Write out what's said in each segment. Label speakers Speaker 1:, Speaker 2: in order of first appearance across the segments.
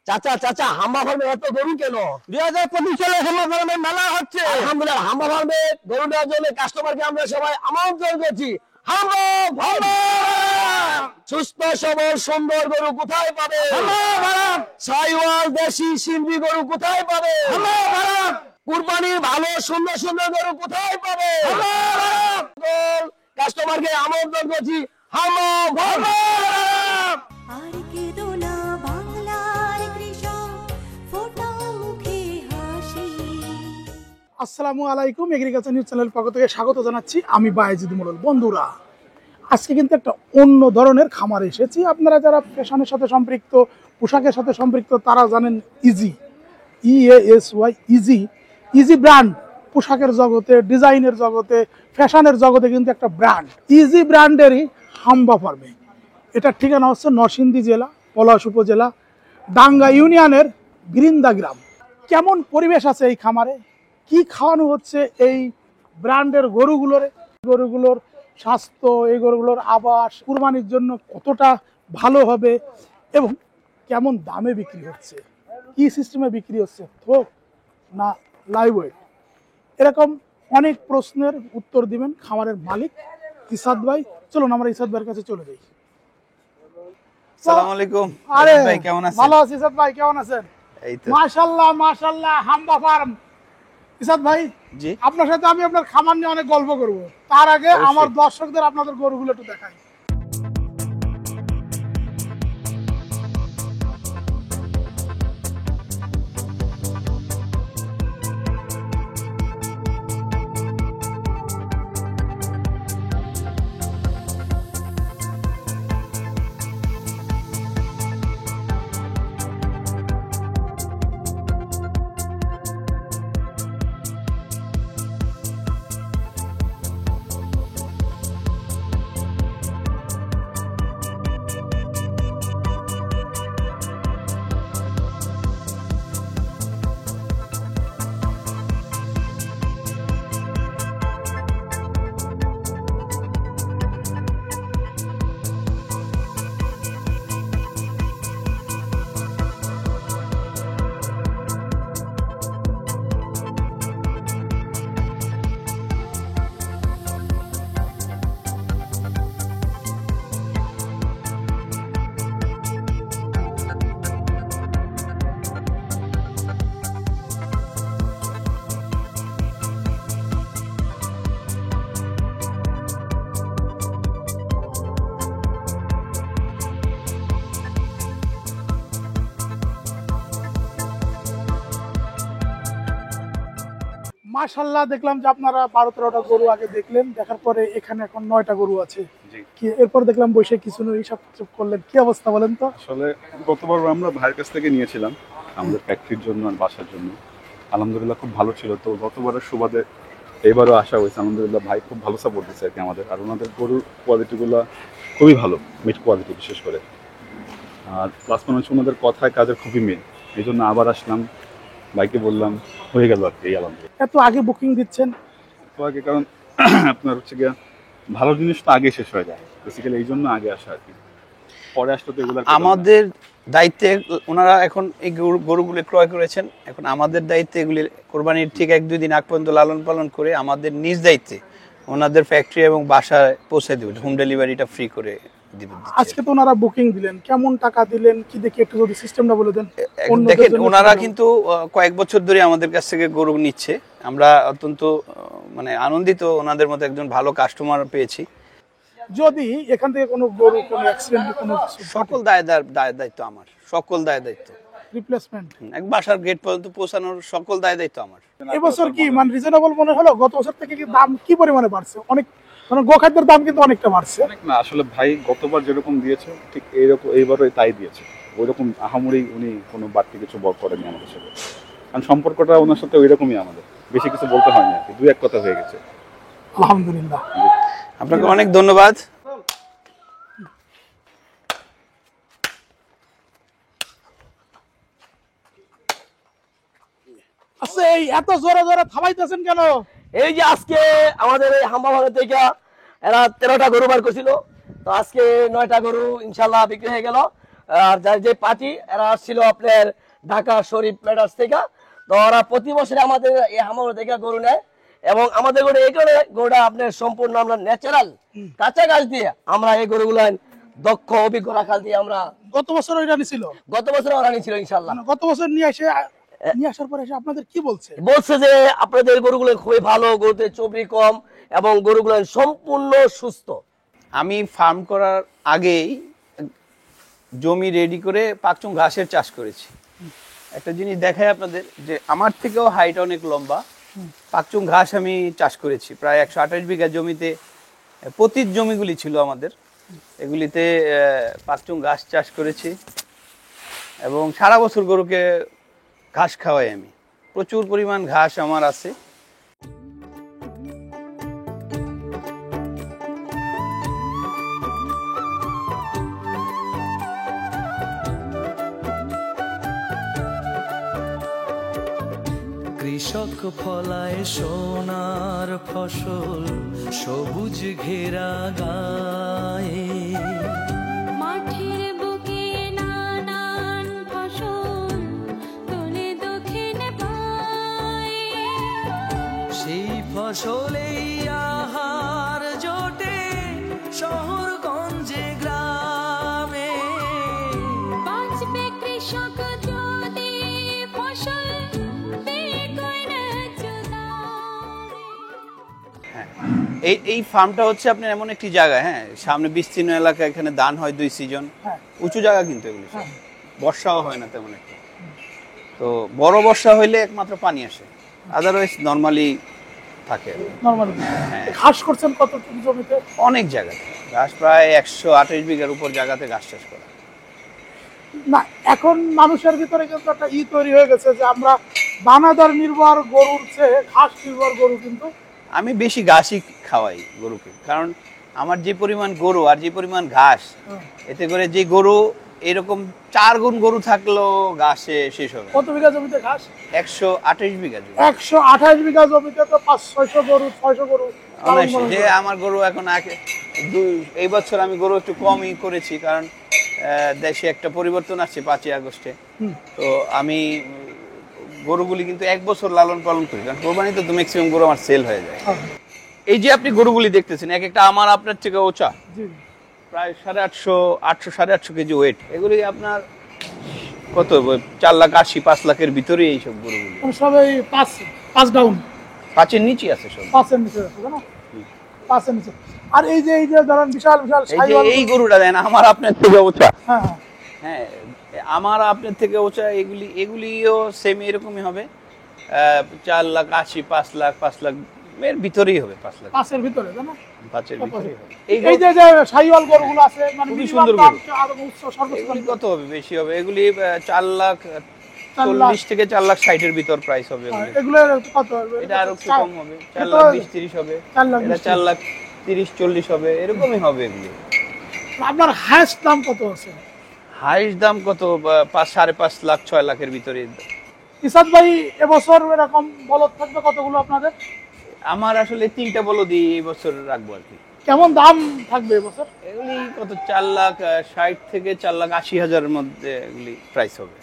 Speaker 1: চাচা চাচা হাম্বা ফার্মে এত গরু কেন?
Speaker 2: 2025 সালে হাম্বা ফার্মে মেলা হচ্ছে।
Speaker 1: আলহামদুলিল্লাহ, হাম্বা ফার্মে গরু নেওয়ার জন্য কাস্টমারকে আমরা সবাই আমন্ত্রণ করছি। হাম্বা ফার্মে সুস্থ সবল সুন্দর গরু কোথায় পাবে? সাইওয়াল দেশি সিন্ধি গরু কোথায় পাবে? কুরবানির ভালো সুন্দর সুন্দর গরু কোথায় পাবে? কাস্টমারকে আমন্ত্রণ করছি হাম্বা ফার্মে।
Speaker 3: আর কেঁদো না বাংলার কৃষক, ফোটাও মুখে হাসি।
Speaker 2: আসসালামু আলাইকুম, এগ্রিকালচার নিউজ চ্যানেলের পক্ষ থেকে স্বাগত জানাচ্ছি। আমি বায়েজিদ মোড়ল। বন্ধুরা, আজকে কিন্তু একটা অন্য ধরনের খামার এসেছি। আপনারা যারা ফ্যাশনের সাথে সম্পৃক্ত, পোশাকের সাথে সম্পৃক্ত, তারা জানেন easy, EASY easy, easy brand পোশাকের জগতে, ডিজাইনের জগতে, ফ্যাশনের জগতে কিন্তু একটা ব্র্যান্ড। ইজি ব্র্যান্ডেরই হাম্বা ফার্মে। এটার ঠিকানা হচ্ছে নরসিংদী জেলা, পলাশ উপজেলা, ডাঙ্গা ইউনিয়নের গৃন্দা গ্রাম। কেমন পরিবেশ আছে এই খামারে, কি খাওয়ানো হচ্ছে এই ব্র্যান্ডের গরুগুলোর স্বাস্থ্য, এই গরুগুলোর আবাস কুরবানির জন্য কতটা ভালো হবে এবং কেমন দামে বিক্রি হচ্ছে, কি সিস্টেমে বিক্রি হচ্ছে, থোক না লাইভ ওয়েট, এরকম অনেক প্রশ্নের উত্তর দিবেন খামারের মালিক ইসাদ ভাই। চলুন আমরা ইসাদ ভাইয়ের কাছে চলে যাই।
Speaker 4: আসসালামু আলাইকুম।
Speaker 2: আরে
Speaker 4: ভাই কেমন আছেন?
Speaker 2: ভালো আছি ইসাদ ভাই, কেমন আছেন?
Speaker 4: এই তো
Speaker 2: মাশাআল্লাহ মাশাআল্লাহ, হাম্বা ফার্ম। ইসাদ ভাই,
Speaker 4: জি,
Speaker 2: আপনার সাথে আমি আপনার খামার নিয়ে অনেক গল্প করব। তার আগে
Speaker 4: অবশ্যই।
Speaker 2: আমার দর্শকদের আপনাদের গরুগুলো একটু দেখাই। মাশাআল্লাহ, দেখলাম যে আপনারা 12-13টা গরু আগে দেখলেন, দেখার পরে এখানে এখন 9টা গরু আছে। কি এরপর দেখলাম বসে কিছু হিসাব করলেন, কি অবস্থা বলেন তো?
Speaker 5: আসলে গতবার আমরা ভাইয়ের কাছ থেকে নিয়েছিলাম আমাদের ফ্যাক্টরির জন্য আর বাসার জন্য। আলহামদুলিল্লাহ খুব ভালো ছিল। তো গতবারের সুবাদে এবারও আসা হয়েছে। আলহামদুলিল্লাহ ভাই খুব ভালো সাপোর্ট দিচ্ছে আর কি আমাদের। আর ওনাদের গরুর কোয়ালিটিগুলো খুবই ভালো, মিট কোয়ালিটি বিশেষ করে। আর প্লাস মনে হচ্ছে ওনাদের কথায় কাজের খুবই মিল। এই জন্য আবার আসলাম, ভাইকে বললাম, হয়ে গেল আর কি। এই আলহামদুলিল্লাহ
Speaker 2: এত আগে বুকিং দিচ্ছেন
Speaker 5: তো আগে, কারণ আপনার হচ্ছে গিয়ে ভালো জিনিস তো আগে শেষ হয়ে যায়, বেসিক্যালি এই জন্য আগে আসা আর কি। পরে আসলে তো এগুলো
Speaker 4: আমাদের দায়িত্বে ওনারা এখন এই গরুগুলো ক্রয় করেছেন। এখন আমাদের দায়িত্বে এগুলি কোরবানির ঠিক 1-2 দিন আগ পর্যন্ত লালন পালন করে আমাদের নিজ দায়িত্বে ওনাদের ফ্যাক্টরি এবং বাসায় পৌঁছে দেবেন। হোম ডেলিভারিটা ফ্রি করে দিবেন।
Speaker 2: আজকে তো ওনারা বুকিং দিলেন, কেমন টাকা দিলেন কি দেখি একটু যদি সিস্টেমটা বলে দেন।
Speaker 4: দেখেন, ওনারা কিন্তু কয়েক বছর ধরে আমাদের কাছ থেকে গরু নিচ্ছে। আমরা অত্যন্ত আনন্দিত ওনাদের মতো একজন ভালো কাস্টমার পেয়েছি।
Speaker 2: যদি এখান থেকে কোনো গরু কোনো অ্যাক্সিডেন্ট কোনো
Speaker 4: সকল দায়িত্ব আমার, সকল দায়িত্ব।
Speaker 2: রিপ্লেসমেন্ট
Speaker 4: এক বাসার গেট পর্যন্ত পৌঁছানোর সকল দায়িত্ব আমার।
Speaker 2: এবছর কি রিজনেবল মনে হলো? গত বছর থেকে কি দাম কি পরিমাণে বাড়ছে? অনেক গোখাদ্যের দাম কিন্তু অনেকটা বাড়ছে।
Speaker 5: না, আসলে ভাই গতবার যেরকম দিয়েছে ঠিক এইরকম এইবারও তাই দিয়েছে। ওইরকম আহামরি উনি কোনো বাড়তি কিছু বল করেনি আমাদের সাথে। কারণ সম্পর্কটা ওনার সাথে ওই রকমই আমাদের, বেশি কিছু বলতে হয়নি আর কি, 2-1 কথা হয়ে গেছে।
Speaker 2: আলহামদুলিল্লাহ,
Speaker 4: আপনাকে অনেক ধন্যবাদ।
Speaker 2: আচ্ছা, এই এত জোরে জোরে থামাইতেছেন কেন?
Speaker 1: এই যে আজকে আমাদের এই হাম্বা ফার্ম থেকে এরা 13টা গরু বার করছিল, তো আজকে 9টা গরু ইনশাল্লাহ বিক্রি হয়ে গেল। আর যার যে পার্টি এরা আসছিল আপনার ঢাকা শরীফ মেডাস থেকে। তো ওরা প্রতি বছরে আমাদের এই হামাগুড়ি থেকে গরু নেয় এবং আমাদের গরু এই কারণে গরুটা আপনার সম্পূর্ণ আমরা ন্যাচারাল কাঁচা গাছ দিয়ে আমরা এই গরুগুলো দক্ষ অভিজ্ঞ রাখাল দিয়ে আমরা
Speaker 2: গত বছর ওইটা নিছিল,
Speaker 1: গত বছর ওরা নিয়েছিল ইনশাল্লাহ।
Speaker 2: গত বছর নিয়ে আসার পরে এসে আপনাদের কি বলছে?
Speaker 1: বলছে যে আপনাদের গরুগুলো খুবই ভালো, গরুতে চর্বি কম এবং গরুগুলো সম্পূর্ণ সুস্থ।
Speaker 4: আমি ফার্ম করার আগেই জমি রেডি করে পাকচুং ঘাসের চাষ করেছি। একটা জিনিস দেখাই আপনাদের, যে আমার থেকেও হাইট অনেক লম্বা পাকচুং ঘাস আমি চাষ করেছি প্রায় 128 বিঘা জমিতে। পতিত জমিগুলি ছিল আমাদের, এগুলিতে পাকচুং ঘাস চাষ করেছি এবং সারা বছর গরুকে ঘাস খাওয়াই আমি। প্রচুর পরিমাণ ঘাস আমার আছে।
Speaker 6: কৃষক ফলায় সোনার ফসল, সবুজ ঘেরা গায়ে।
Speaker 3: মাঠের বুকে নানান ফসল তোলে দক্ষিণ পায়ে।
Speaker 6: সেই ফসলেই আহার জোটে শহরগঞ্জে গ্রামে।
Speaker 3: বাঁচবে কৃষক যদি ফসল বিকয় ন্যায্য দামে।
Speaker 4: এই ফার্মটা হচ্ছে আপনার এমন একটি জায়গা, হ্যাঁ, সামনে বিস্তীর্ণ এলাকা, এখানে ধান হয় 2 সিজন, উঁচু জায়গা কিন্তু এগুলি সব। বর্ষাও হয় না তেমন একটা। তো বড় বর্ষা হইলে একমাত্র পানি আসে, আদারওয়াইজ নর্মালি থাকে।
Speaker 2: নরমালি ঘাস করছেন কতটুকু জমিতে?
Speaker 4: অনেক জায়গাতে ঘাস, প্রায় 128 বিঘার উপর জায়গাতে ঘাস চাষ করা।
Speaker 2: না, এখন মানুষের ভিতরে কিন্তু একটা তৈরি হয়ে গেছে যে আমরা দানাদার নির্ভর গরুর চেয়ে ঘাস নির্ভর গরু কিন্তু।
Speaker 4: আমি বেশি ঘাসই খাওয়াই গরুকে, কারণ আমার যে পরিমাণ গরু আর যে পরিমাণ ঘাস, এতে করে যে গরু এরকম 4 গুণ গরু থাকলেও ঘাসে শেষ হবে।
Speaker 2: কত বিঘা জমিতে ঘাস?
Speaker 4: 128 বিঘা জমি।
Speaker 2: 128 বিঘা জমিতে তো 500-600 গরু, 600 গরু।
Speaker 4: অনায়াসে। যে আমার গরু এখন এই বছর আমি গরু একটু কমই করেছি, কারণ দেশে একটা পরিবর্তন আসছে 5ই আগস্টে। তো আমি গরুগুলি কিন্তু 1 বছর লালন পালন করি, কারণ কোরবানিতে তো ম্যাক্সিমাম গরু আমার সেল হয়ে যায়। এই যে আপনি গরুগুলি দেখতেছেন, এক একটা আমার আপনার থেকে উঁচা, প্রায় 850 কেজি ওয়েট। এগুলি আপনার কত 4,80,000 5 লাখের ভিতরে এইসব গরুগুলি।
Speaker 2: সবাই 5 ডাউন,
Speaker 4: 5-এর নিচে আছে সব।
Speaker 2: 5-এর নিচে আছে না? 5-এর নিচে। আর এই যে ধরেন বিশাল বিশাল
Speaker 4: এই গরুটা দেন আমার আপনার থেকে উঁচা।
Speaker 2: হ্যাঁ
Speaker 4: হ্যাঁ, আমার আপনার থেকে উঁচা। এগুলিও সেম এরকমই হবে, 4,80,000 5 লাখ এর ভিতরেই হবে। 5 লাখ
Speaker 2: 5-এর ভিতরে, তাই না?
Speaker 4: 5-এর ভিতরেই হবে।
Speaker 2: এই যে শাহিওয়াল গরুগুলো আছে, মানে
Speaker 4: খুবই
Speaker 2: minimum
Speaker 4: সুন্দর
Speaker 2: দাম
Speaker 4: গরু।
Speaker 2: আরো উচ্চ, সর্বোচ্চ
Speaker 4: এগুলি
Speaker 2: দাম।
Speaker 4: কত হবে? বেশি হবে। এগুলি 4,40,000 থেকে 4,60,000 এর ভিতর প্রাইস হবে এগুলি।
Speaker 2: এগুলোর কত হবে?
Speaker 4: এটা আরো একটু কম হবে, 4,20,30 হবে।
Speaker 2: 4,20,30
Speaker 4: এটা 4,30,40 হবে, এরকমই হবে এগুলি।
Speaker 2: আপনার হাইস্ট দাম কত আছে?
Speaker 4: হাইস্ট দাম কত? 5.5 লাখ 6 লাখের ভিতরে।
Speaker 2: ইসাদ ভাই, এবছর এরকম বলদ থাকবে কতগুলো আপনাদের?
Speaker 4: আমার আসলে 3টা বলদি এই বছর রাখবো আর কি।
Speaker 2: কেমন দাম থাকবে এবছর?
Speaker 4: এগুলি কত 4,60,000 থেকে 4,80,000 মধ্যে এগুলি প্রাইস হবে।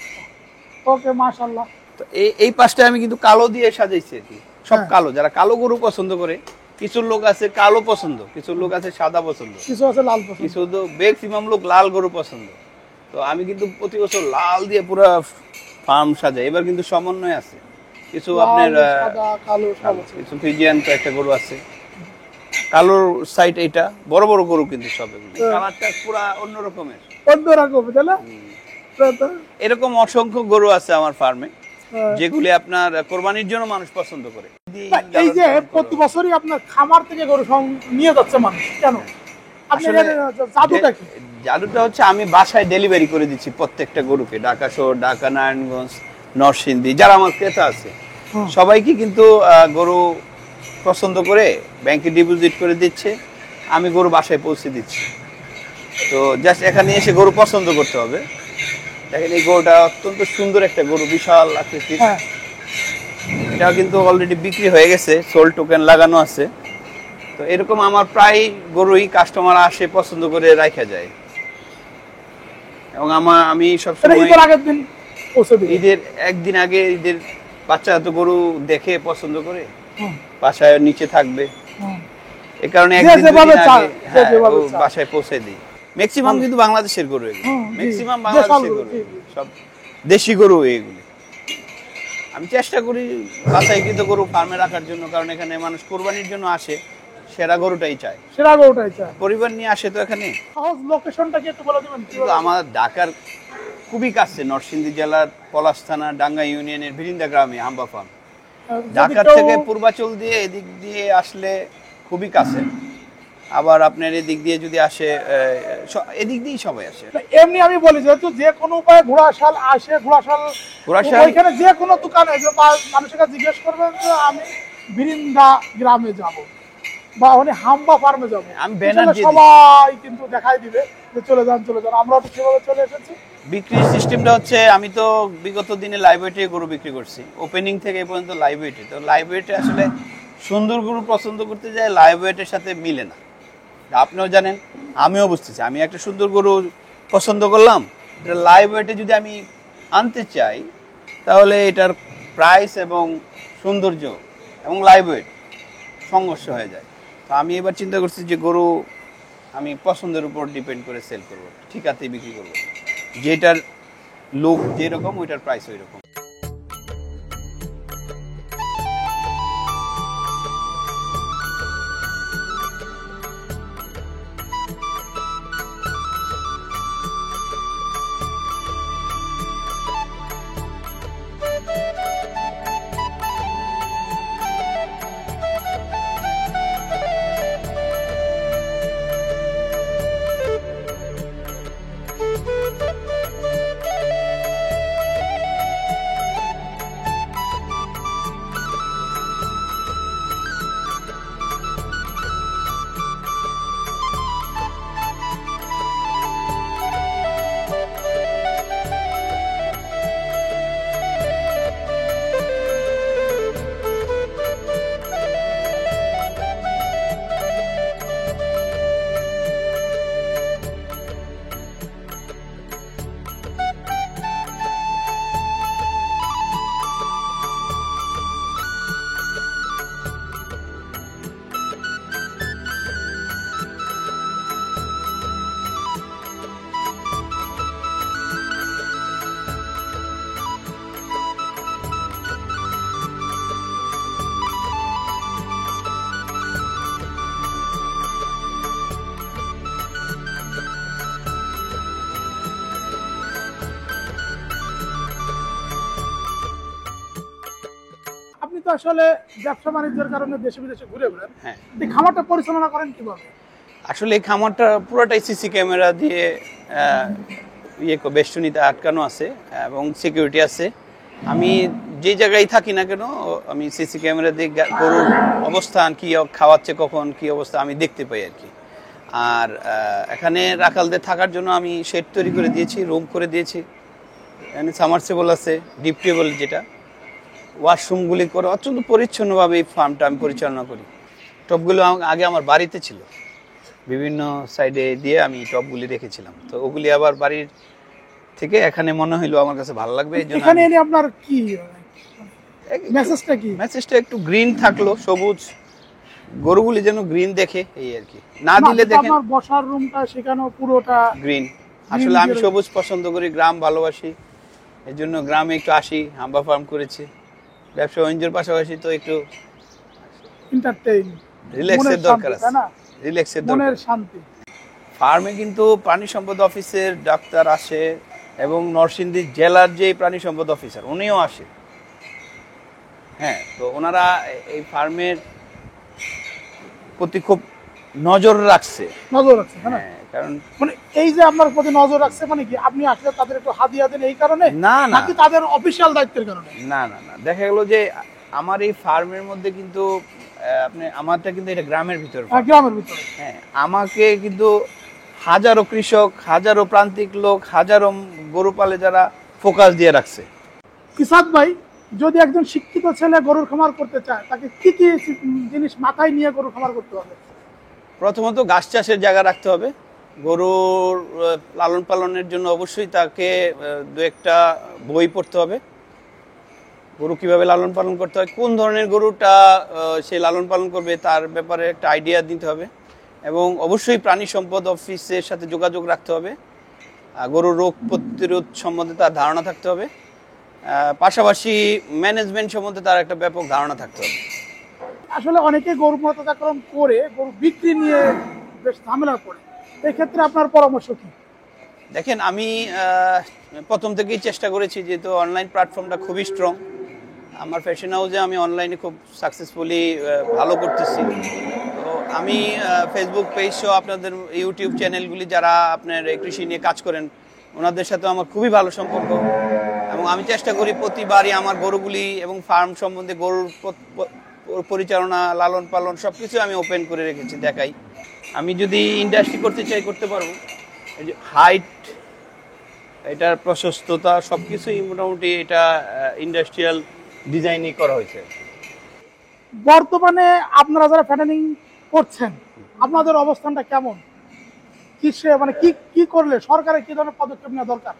Speaker 2: ওকে, মাশাআল্লাহ।
Speaker 4: তো এই পাশটা আমি কিন্তু কালো দিয়ে সাজাইছি আর কি, সব কালো। যারা কালো গরু পছন্দ করে, কিছু লোক আছে কালো পছন্দ, কিছু লোক আছে সাদা পছন্দ,
Speaker 2: কিছু আছে লাল পছন্দ,
Speaker 4: কিছু তো ম্যাক্সিমাম লোক লাল গরু পছন্দ। তো আমি কিন্তু প্রতি বছর লাল দিয়ে পুরো ফার্ম সাজাই। এবার কিন্তু সমন্বয় আছে, কিছু আপনার
Speaker 2: সাদা কালো সব আছে।
Speaker 4: কিছু ফ্রিজিয়ান তো একটা গরু আছে, কালোর সাইড এটা। বড় বড় গরু কিন্তু সব, এগুলো কালারটা পুরো অন্য রকমের।
Speaker 2: অন্যরকম, তাই না?
Speaker 4: এরকম অসংখ্য গরু আছে আমার ফার্মে, যেগুলি আপনার কোরবানির জন্য মানুষ পছন্দ করে।
Speaker 2: এই যে প্রতি বছরই আপনার খামার থেকে গরু নিয়ে যাচ্ছে মানুষ, কেন?
Speaker 4: আসলে
Speaker 2: জাদুটা কি?
Speaker 4: জাদুটা হচ্ছে আমি বাসায় ডেলিভারি করে দিচ্ছি প্রত্যেকটা গরুকে। ঢাকা শহর, ঢাকা, নারায়ণগঞ্জ, নরসিংদী, যারা আমার ক্রেতা আছে সবাইকে কিন্তু গরু পছন্দ করে ব্যাংকে ডিপোজিট করে দিচ্ছে, আমি গরু বাসায় পৌঁছে দিচ্ছি। তো জাস্ট এখানে এসে গরু পছন্দ করতে হবে। দেখেন এই গরুটা অত্যন্ত সুন্দর একটা গরু, বিশাল আকৃতির। এটা কিন্তু অলরেডি বিক্রি হয়ে গেছে, সোল্ড টোকেন লাগানো আছে। তো এরকম আমার প্রায় গরুই কাস্টমার আসে পছন্দ করে রাখা যায়। এবং আমি
Speaker 2: এটা
Speaker 4: সবসময়
Speaker 2: ঈদের আগের দিন পৌঁছে দিই।
Speaker 4: ঈদের একদিন আগে ঈদের বাচ্চারা তো গরু দেখে পছন্দ করে,
Speaker 2: হুম,
Speaker 4: বাসায় নিচে থাকবে,
Speaker 2: হুম।
Speaker 4: এই কারণে
Speaker 2: যে
Speaker 4: একদিন
Speaker 2: যেভাবে
Speaker 4: দুদিন
Speaker 2: চায়,
Speaker 4: আগে
Speaker 2: যে যেভাবে
Speaker 4: ও
Speaker 2: চায়।
Speaker 4: বাসায় পৌঁছে দিই। ম্যাক্সিমাম কিন্তু বাংলাদেশের গরু এগুলো,
Speaker 2: হুম, জি,
Speaker 4: ম্যাক্সিমাম
Speaker 2: দেশাল
Speaker 4: বাংলাদেশের
Speaker 2: গরু,
Speaker 4: গরু,
Speaker 2: জি, জি।
Speaker 4: সব দেশি গরু এগুলো। আমি চেষ্টা করি বাসাইকৃত গরু ফার্মে রাখার জন্য, কারণ এখানে মানুষ কোরবানির জন্য আসে, সেরা গরুটাই চায়,
Speaker 2: সেরা গরুটাই চায়।
Speaker 4: পরিবার নিয়ে আসে তো এখানে।
Speaker 2: সহজ লোকেশনটা কি একটু বলে দিবেন?
Speaker 4: কিন্তু আমার ঢাকার খুবই কাছে, নরসিংদী জেলার পলাশ থানা ডাঙ্গা ইউনিয়নের বিরিন্দা গ্রামে হাম্বা ফার্ম। ঢাকার থেকে পূর্বাচল দিয়ে এদিক দিয়ে আসলে খুবই কাছে, আবার আপনার এদিক দিয়ে যদি আসে এদিক দিয়েই সবাই আসে।
Speaker 2: এমনি আমি বলি যেহেতু যে কোনো উপায়ে ঘোড়াশাল আসে, ঘোড়াশাল ওইখানে যে কোনো দোকানে যে মানুষের কাছে জিজ্ঞেস করবেন যে আমি বিরিন্দা গ্রামে যাব বা ওখানে হাম্বা ফার্মে যাব,
Speaker 4: আমি ব্যানার দিয়ে
Speaker 2: সবাই কিন্তু দেখাই দিবে যে চলে যান চলে যান। আমরাও তো সেভাবে চলে এসেছি।
Speaker 4: বিক্রির সিস্টেমটা হচ্ছে, আমি তো বিগত দিনে লাইভ ওয়েটে গরু বিক্রি করছি, ওপেনিং থেকে এই পর্যন্ত লাইভ ওয়েটে। তো লাইভ ওয়েটে আসলে সুন্দর গরু পছন্দ করতে যায়, লাইভ ওয়েটের সাথে মিলে না, আপনিও জানেন, আমিও বুঝতেছি। আমি একটা সুন্দর গরু পছন্দ করলাম, এটা লাইভ ওয়েটে যদি আমি আনতে চাই, তাহলে এটার প্রাইস এবং সৌন্দর্য এবং লাইভ ওয়েট সংঘর্ষ হয়ে যায়। তো আমি এবার চিন্তা করছি যে গরু আমি পছন্দের উপর ডিপেন্ড করে সেল করবো, ঠিকাতেই বিক্রি করবো, যেটার লুক যেরকম ওইটার প্রাইস ওই রকম।
Speaker 2: আপনি তো আসলে ব্যবসা বাণিজ্যের কারণে দেশে বিদেশে ঘুরে বেড়ান,
Speaker 4: হ্যাঁ,
Speaker 2: এই খামারটা পরিচালনা করেন কিভাবে?
Speaker 4: আসলে এই খামারটা পুরোটাই সিসি ক্যামেরা দিয়ে বেষ্টনীতে আটকানো আছে এবং সিকিউরিটি আছে। আমি যে জায়গায় থাকি না কেন, আমি সিসি ক্যামেরা দিয়ে গরুর অবস্থান কি, খাওয়াচ্ছে কখন, কি অবস্থা আমি দেখতে পাই আর কি। আর এখানে রাখালদের থাকার জন্য আমি শেড তৈরি করে দিয়েছি, রুম করে দিয়েছি, এখানে সামারসেবল আছে, ডিপ টেবল যেটা, ওয়াশরুমগুলি করে অত্যন্ত পরিচ্ছন্নভাবে এই ফার্মটা আমি পরিচালনা করি। টবগুলো আগে আমার বাড়িতে ছিল, বিভিন্ন সাইডে দিয়ে আমি টবগুলি রেখেছিলাম, তো ওগুলি আবার বাড়ির থেকে এখানে মনে হইলো আমার কাছে ভালো লাগবে, এই জন্য
Speaker 2: এখানে এনে আপনার কি মেসেজটা কি?
Speaker 4: মেসেজটা একটু গ্রিন থাকলো, সবুজ, গরুগুলি যেন গ্রিন দেখে, এই আর কি। না দিলে
Speaker 2: না,
Speaker 4: দেখেন
Speaker 2: আপনার বসার রুমটা সেখানেও পুরোটা
Speaker 4: গ্রিন। আসলে আমি সবুজ পছন্দ করি, গ্রাম ভালোবাসি, এই জন্য গ্রামে একটু আসি, হাম্বা ফার্ম করেছি। ব্যবসা বাণিজ্যের পাশাপাশি তো একটু
Speaker 2: এন্টারটেইন,
Speaker 4: রিল্যাক্সের দরকার আছে, রিল্যাক্সের দরকার।
Speaker 2: মনের শান্তি।
Speaker 4: ফার্মে কিন্তু প্রাণী সম্পদ অফিসের ডাক্তার আসে এবং নরসিংদী জেলার যে প্রাণী সম্পদ অফিসার উনিও আসে। হ্যাঁ, তো ওনারা এই ফার্মের প্রতি খুব নজর রাখছে,
Speaker 2: নজর রাখছে, তাই না?
Speaker 4: হ্যাঁ, কারণ
Speaker 2: মানে এই যে আপনার প্রতি নজর রাখছে, মানে কি আপনি আসলে তাদের একটু হাদিয়া দেন এই কারণে,
Speaker 4: না না
Speaker 2: নাকি তাদের অফিসিয়াল দায়িত্বের কারণে?
Speaker 4: না না না, দেখা গেল যে আমার এই ফার্মের মধ্যে কিন্তু আপনি, আমারটা কিন্তু এটা গ্রামের ভিতর,
Speaker 2: গ্রামের ভিতরে।
Speaker 4: হ্যাঁ, আমাকে কিন্তু হাজারো কৃষক, হাজারো প্রান্তিক লোক, হাজারো গরু পালে যারা ফোকাস দিয়ে রাখছে।
Speaker 2: ইসাদ ভাই, যদি একজন শিক্ষিত ছেলে গরুর খামার করতে চায়, তাকে কি কি জিনিস মাথায় নিয়ে গরুর খামার করতে হবে?
Speaker 4: প্রথমত ঘাস চাষের জায়গা রাখতে হবে, গরুর লালন পালনের জন্য অবশ্যই তাকে দু একটা বই পড়তে হবে। গরু কিভাবে লালন পালন করতে হয়, কোন ধরনের গরুটা সে লালন পালন করবে তার ব্যাপারে একটা আইডিয়া দিতে হবে, এবং অবশ্যই প্রাণী সম্পদ অফিসের সাথে যোগাযোগ রাখতে হবে। গরুর রোগ প্রতিরোধ সম্বন্ধে তার ধারণা থাকতে হবে, পাশাপাশি ম্যানেজমেন্ট সম্বন্ধে তার একটা ব্যাপক ধারণা থাকতে হবে।
Speaker 2: আসলে অনেকে গরু প্রক্রিয়াকরণ করে গরু বিক্রি নিয়ে বেশ ঝামেলা পড়ে, এক্ষেত্রে আপনার পরামর্শ কি?
Speaker 4: দেখেন, আমি প্রথম থেকেই চেষ্টা করেছি, যেহেতু অনলাইন প্ল্যাটফর্মটা খুবই স্ট্রং। আমার ফ্যাশন হাউসে আমি অনলাইনে খুব সাকসেসফুলি ভালো করতেছি। তো আমি ফেসবুক পেজ সহ আপনাদের ইউটিউব চ্যানেলগুলি যারা আপনার এই কৃষি নিয়ে কাজ করেন ওনাদের সাথে আমার খুবই ভালো সম্পর্ক, এবং আমি চেষ্টা করি প্রতিবারই আমার গরুগুলি এবং ফার্ম সম্বন্ধে গরুর পরিচালনা, লালন পালন সব কিছু আমি ওপেন করে রেখেছি, দেখাই। আমি যদি ইন্ডাস্ট্রি করতে চাই করতে পারবো। এই যে হাইট, এটার প্রশস্ততা সব কিছুই মোটামুটি এটা ইন্ডাস্ট্রিয়াল ডিজাইনই করা হয়েছে।
Speaker 2: বর্তমানে আপনারা যারা ফ্যাটেনিং করছেন আপনাদের অবস্থানটা কেমন? মানে কি করলে সরকারের কি ধরনের পদক্ষেপ নেওয়া দরকার?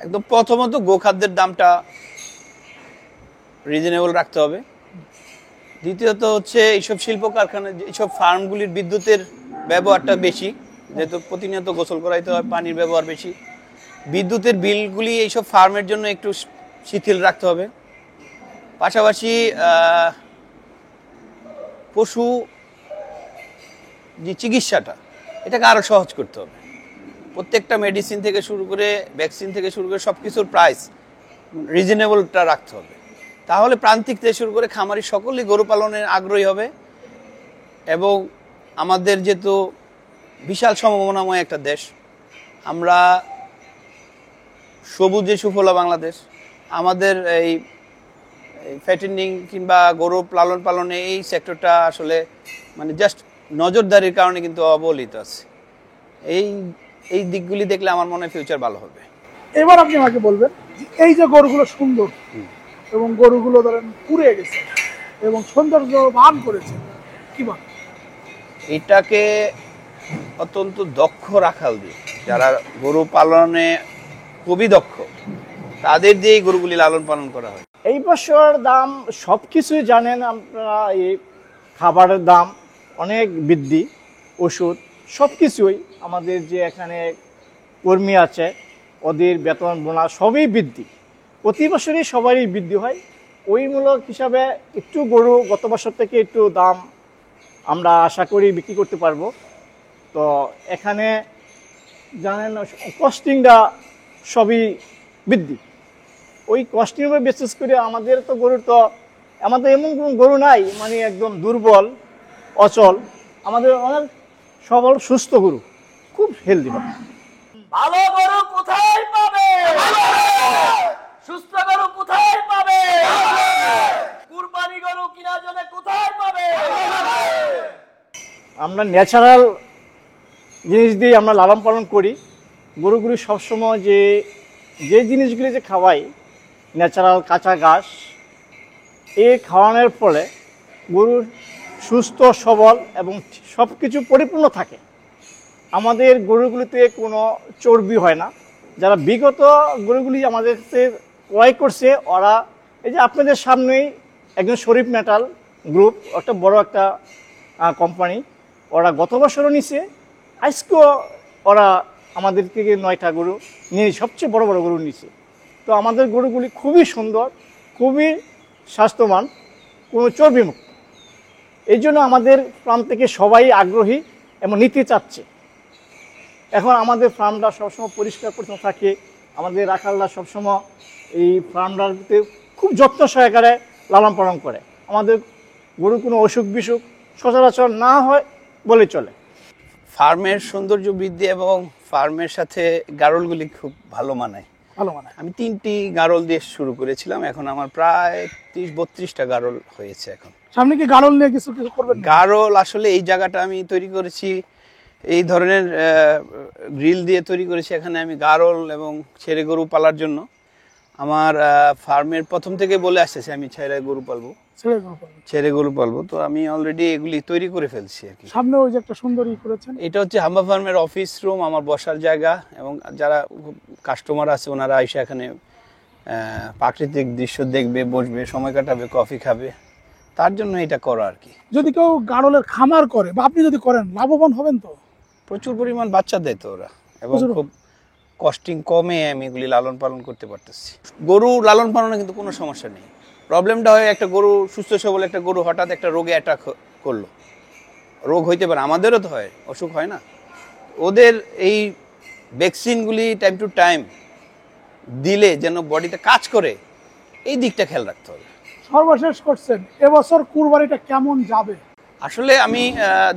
Speaker 4: একদম প্রথমত গোখাদ্যের দামটা রিজনেবল রাখতে হবে। দ্বিতীয়ত হচ্ছে এইসব শিল্প কারখানা, এইসব ফার্মগুলির বিদ্যুতের ব্যবহারটা বেশি, যেহেতু প্রতিনিয়ত গোসল করাইতে হয়, পানির ব্যবহার বেশি। বিদ্যুতের বিলগুলি এইসব ফার্মের জন্য একটু শিথিল রাখতে হবে। পাশাপাশি পশু যে চিকিৎসাটা, এটাকে আরও সহজ করতে হবে। প্রত্যেকটা মেডিসিন থেকে শুরু করে, ভ্যাকসিন থেকে শুরু করে সব কিছুর প্রাইস রিজনেবলটা রাখতে হবে। তাহলে প্রান্তিক থেকে শুরু করে খামারি সকলেই গরু পালনের আগ্রহী হবে। এবং আমাদের যেহেতু বিশাল সম্ভাবনাময় একটা দেশ, আমরা সবুজে সুফলা বাংলাদেশ, আমাদের এই ফ্যাটেনিং কিংবা গরু লালন পালনে এই সেক্টরটা আসলে মানে জাস্ট নজরদারির কারণে কিন্তু অবহেলিত আছে। এই দিকগুলি দেখলে আমার মনে হয় ফিউচার ভালো হবে।
Speaker 2: এবার আপনি আমাকে বলবেন, এই যে গরুগুলো সুন্দর এবং গরুগুলো ধরেন পুড়ে গেছে এবং সৌন্দর্য বান করেছে, কি বল?
Speaker 4: এটাকে অত্যন্ত দক্ষ রাখাল দিয়ে, যারা গরু পালনে খুবই দক্ষ, তাদের দিয়েই গরুগুলি লালন পালন করা হয়।
Speaker 7: এই বছর দাম সব কিছুই জানেন আপনারা, এই খাবারের দাম অনেক বৃদ্ধি, ওষুধ সব কিছুই, আমাদের যে এখানে কর্মী আছে ওদের বেতন বোনাস সবই বৃদ্ধি, প্রতি বছরই সবারই বৃদ্ধি হয়। ওইমূলক হিসাবে একটু গরু গত বছর থেকে একটু দাম আমরা আশা করি বিক্রি করতে পারবো। তো এখানে জানেন কস্টিংটা সবই বৃদ্ধি, ওই কস্টিংয়ের উপর বিশেষ করে আমাদের তো গরুর তো আমাদের এমন কোনো গরু নাই মানে একদম দুর্বল অচল, আমাদের অনেক সবল সুস্থ গরু, খুব হেলদি হবে।
Speaker 1: ভালো গরু কোথায় পাবে? সুস্থ গরু কোথায় পাবে? কুরবানি গরু কেনার জন্য কোথায় পাবে?
Speaker 7: আমরা ন্যাচারাল জিনিস দিয়ে আমরা লালন পালন করি। গরুগুলি সবসময় যে জিনিসগুলি যে খাওয়াই, ন্যাচারাল কাঁচা ঘাস, এ খাওয়ানোর ফলে গরু সুস্থ সবল এবং সব কিছু পরিপূর্ণ থাকে। আমাদের গরুগুলিতে কোনো চর্বি হয় না। যারা বিগত গরুগুলি আমাদের কাছে ক্রয় করছে, ওরা এই যে আপনাদের সামনেই একজন শরীফ মেটাল গ্রুপ, একটা বড় একটা কোম্পানি, ওরা গত বছরও নিছে, আজকেও ওরা আমাদের থেকে 9টা গরু নিয়ে সবচেয়ে বড় বড় গরু নিছে। তো আমাদের গরুগুলি খুবই সুন্দর, খুবই স্বাস্থ্যবান, কোনো চর্বিমুক্ত। এই জন্য আমাদের ফার্ম থেকে সবাই আগ্রহী এবং নিতে চাচ্ছে। এখন আমাদের ফার্মটা সবসময় পরিষ্কার পরিচ্ছন্ন থাকে, আমাদের রাখালরা সবসময় এই ফার্মটাতে খুব যত্ন সহকারে লালন পালন করে। আমাদের গরু কোনো অসুখ বিসুখ সচরাচর না হয় বলে চলে।
Speaker 4: ফার্মের সৌন্দর্য বৃদ্ধি এবং ফার্মের সাথে গাড়লগুলি খুব ভালো মানায়। আমি 3টি গাড়ল দিয়ে শুরু করেছিলাম, এখন আমার প্রায় 30-32টা গাড়ল হয়েছে। এখন
Speaker 2: সামনে কি গাড়ল নিয়ে কিছু করবেন?
Speaker 4: গাড়ল আসলে এই জায়গাটা আমি তৈরি করেছি, এই ধরনের গ্রিল দিয়ে তৈরি করেছি। এখানে আমি গাড়ল এবং ছেড়ে গরু পালার জন্য আমার ফার্মের প্রথম থেকে বলে আসতেছি আমি ছেড়ে গরু পালবো,
Speaker 2: ছেড়ে গরু পালন।
Speaker 4: ছেড়ে গরু পালবো। তো আমি অলরেডি এগুলি তৈরি করে ফেলছি আর কি।
Speaker 2: সামনে ওই যে একটা সুন্দরী করেছেন,
Speaker 4: এটা হচ্ছে হাম্বা ফার্মের অফিস রুম, আমার বসার জায়গা, এবং যারা কাস্টমার আছে ওনারা এসে এখানে প্রাকৃতিক দৃশ্য দেখবে, বসবে, সময় কাটাবে, কফি খাবে, তার জন্য এটা করা আর কি।
Speaker 2: যদি কেউ গাড়লের খামার করে বা আপনি যদি করেন লাভবান হবেন তো?
Speaker 4: প্রচুর পরিমাণ বাচ্চা দেয় তো ওরা, এবং
Speaker 2: প্রচুর।
Speaker 4: খুব কস্টিং কমে আমি এগুলি লালন পালন করতে পারতেছি। গরু লালন পালনে কিন্তু কোনো সমস্যা নেই। প্রবলেমটা হয় একটা গরু সুস্থ সবল একটা গরু হঠাৎ একটা রোগে অ্যাটাক করলো, রোগ হইতে পারে, আমাদেরও তো হয়, অসুখ হয় না। ওদের এই ভ্যাকসিনগুলি টাইম টু টাইম দিলে যেন বডিতে কাজ করে, এই দিকটা খেয়াল রাখতে হবে।
Speaker 2: সর্বশেষ করছেন, এবছর কুরবানিটা কেমন যাবে?
Speaker 4: আসলে আমি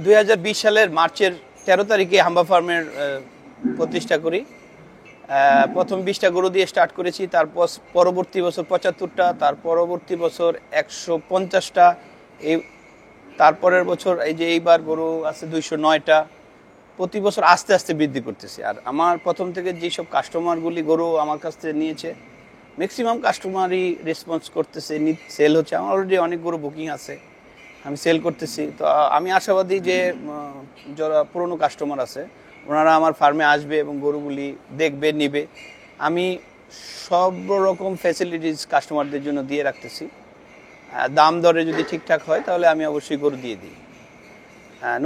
Speaker 4: 2020 সালের মার্চের 13 তারিখে হাম্বা ফার্মের প্রতিষ্ঠা করি। প্রথম 20টা গরু দিয়ে স্টার্ট করেছি, তারপর পরবর্তী বছর 75টা, তার পরবর্তী বছর 150টা, এই তারপরের বছর এই যে এইবার গরু আছে 209টা। প্রতি বছর আস্তে আস্তে বৃদ্ধি করতেছি। আর আমার প্রথম থেকে যেসব কাস্টমারগুলি গরু আমার কাছ থেকে নিয়েছে, ম্যাক্সিমাম কাস্টমারই রেসপন্স করতেছে, সেল হচ্ছে। আমার অলরেডি অনেক গরু বুকিং আছে, আমি সেল করতেছি। তো আমি আশাবাদী যে যারা পুরনো কাস্টমার আছে ওনারা আমার ফার্মে আসবে এবং গরুগুলি দেখবে, নিবে। আমি সব রকম ফ্যাসিলিটিস কাস্টমারদের জন্য দিয়ে রাখতেছি। দাম দরে যদি ঠিকঠাক হয় তাহলে আমি অবশ্যই গরু দিয়ে দিই।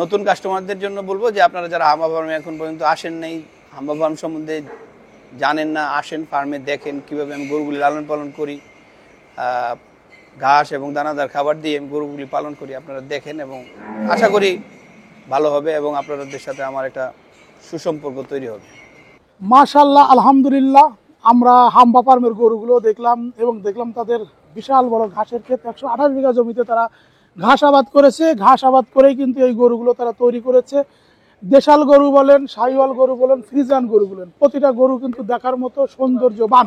Speaker 4: নতুন কাস্টমারদের জন্য বলবো যে আপনারা যারা হাম্বা ফার্মে এখন পর্যন্ত আসেন নাই, হাম্বা ফার্ম সম্বন্ধে জানেন না, আসেন ফার্মে, দেখেন কীভাবে আমি গরুগুলি লালন পালন করি। ঘাস এবং দানাদার খাবার দিয়ে আমি গরুগুলি পালন করি, আপনারা দেখেন, এবং আশা করি ভালো হবে এবং আপনাদের সাথে আমার একটা সুসম্পর্ক তৈরি হবে।
Speaker 2: মাশাআল্লাহ, আলহামদুলিল্লাহ। আমরা হাম্বা ফার্মের গরুগুলো দেখলাম এবং দেখলাম তাদের বিশাল বড় ঘাসের ক্ষেত, 128 বিঘা জমিতে তারা ঘাস আবাদ করেছে। ঘাস আবাদ করেই কিন্তু এই গরুগুলো তারা তৈরি করেছে। দেশাল গরু বলেন, শাহিওয়াল গরু বলেন, ফ্রিজিয়ান গরু বলেন, প্রতিটা গরু কিন্তু দেখার মতো সৌন্দর্যবান।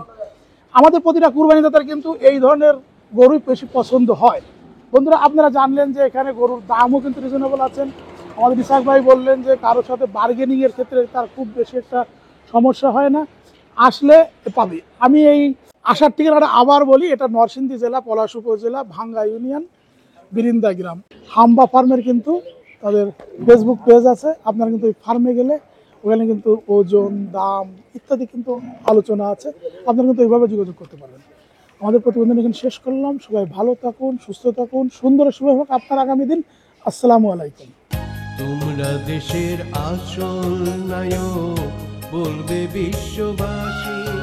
Speaker 2: আমাদের প্রতিটা কুরবানিদাতার কিন্তু এই ধরনের গরুই বেশি পছন্দ হয়। বন্ধুরা, আপনারা জানলেন যে এখানে গরুর দামও কিন্তু রিজনেবল আছেন। আমাদের ইসাক ভাই বললেন যে কারোর সাথে বার্গেনিংয়ের ক্ষেত্রে তার খুব বেশি একটা সমস্যা হয় না, আসলে পাবে। আমি এই আসার ঠিকানাটা আবার বলি, এটা নরসিংদী জেলা, পলাশ উপজেলা, ভাঙ্গা ইউনিয়ন, বিরিন্দা গ্রাম। হাম্বা ফার্মের কিন্তু তাদের ফেসবুক পেজ আছে, আপনারা কিন্তু ওই ফার্মে গেলে ওখানে কিন্তু ওজন, দাম ইত্যাদি কিন্তু আলোচনা আছে, আপনারা কিন্তু এইভাবে যোগাযোগ করতে পারবেন। আমাদের প্রতিবেদন এখানে শেষ করলাম। সবাই ভালো থাকুন, সুস্থ থাকুন, সুন্দর শুভ হোক আপনার আগামী দিন। আসসালামু আলাইকুম।
Speaker 6: তোমরা দেশের আসল নায়ক, বলবে বিশ্ববাসী।